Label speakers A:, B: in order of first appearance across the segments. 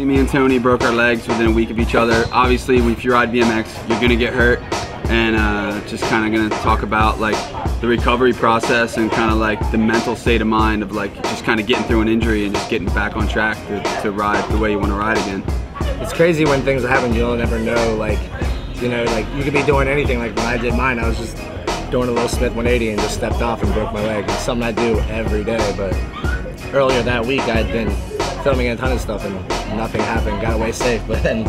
A: Basically, me and Tony broke our legs within a week of each other. Obviously, if you ride BMX, you're gonna get hurt, and just kind of gonna talk about like the recovery process and kind of like the mental state of mind of like just kind of getting through an injury and just getting back on track to ride the way you want to ride again.
B: It's crazy when things happen, you'll never know, like, you know, like you could be doing anything. Like when I did mine, I was just doing a little Smith 180 and just stepped off and broke my leg. It's something I do every day, but earlier that week I had been filming a ton of stuff and nothing happened, got away safe, but then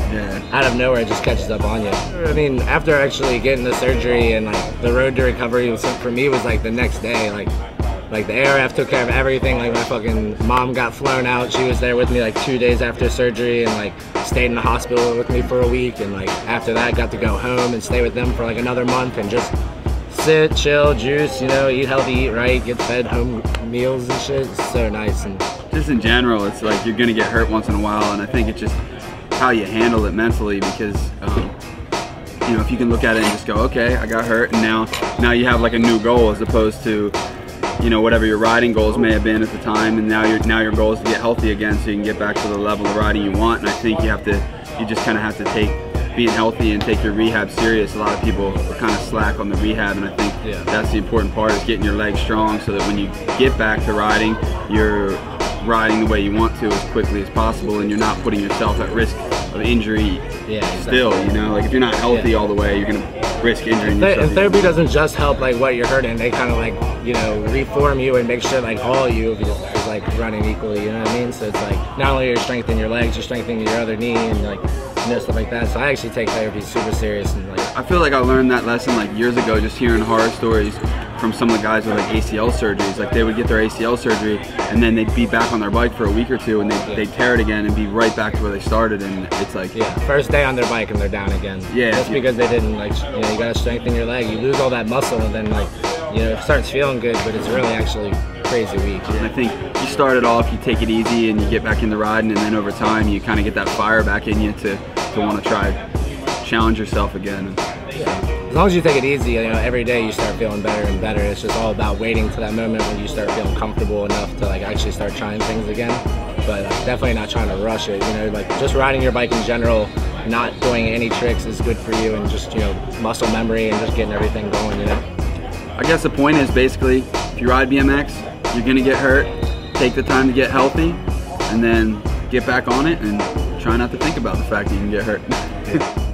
B: out of nowhere it just catches up on you. I mean, after actually getting the surgery and like the road to recovery was, for me, was like the next day. Like the ARF took care of everything. Like my fucking mom got flown out. She was there with me like 2 days after surgery and like stayed in the hospital with me for a week. And like after that, got to go home and stay with them for like another month and just sit, chill, juice, you know, eat healthy, eat right, get fed home meals and shit. It's so nice. And
A: just in general, it's like you're gonna get hurt once in a while, and I think it's just how you handle it mentally, because you know, if you can look at it and just go, okay, I got hurt, and now you have like a new goal, as opposed to, you know, whatever your riding goals may have been at the time, and now your goal is to get healthy again so you can get back to the level of riding you want. And I think you just kind of have to take being healthy and take your rehab serious. A lot of people kind of slack on the rehab, and I think that's the important part, is getting your legs strong so that when you get back to riding, you're riding the way you want to as quickly as possible, and you're not putting yourself at risk of injury still, you know? Like if you're not healthy all the way, you're gonna risk injuring yourself.
B: And therapy doesn't just help like what you're hurting, they kind of like, you know, reform you and make sure like all of you is like running equally, you know what I mean? So it's like, not only you're strengthening your legs, you're strengthening your other knee and like, you know, stuff like that. So I actually take therapy super serious, and like
A: I feel like I learned that lesson like years ago, just hearing horror stories from some of the guys with like ACL surgeries. Like they would get their ACL surgery and then they'd be back on their bike for a week or two, and they'd tear it again and be right back to where they started. And it's like
B: first day on their bike and they're down again. That's because they didn't, like, you know, you gotta strengthen your leg. You lose all that muscle and then like, you know, it starts feeling good, but it's really actually crazy weak.
A: And I think you start it off, you take it easy and you get back into riding, and then over time you kind of get that fire back in you to want to try challenge yourself again.
B: As long as you take it easy, you know, every day you start feeling better and better. It's just all about waiting to that moment when you start feeling comfortable enough to like actually start trying things again. But definitely not trying to rush it, you know, like just riding your bike in general, not doing any tricks is good for you, and just, you know, muscle memory and just getting everything going, you know.
A: I guess the point is basically, if you ride BMX, you're gonna get hurt. Take the time to get healthy, and then get back on it and try not to think about the fact that you can get hurt.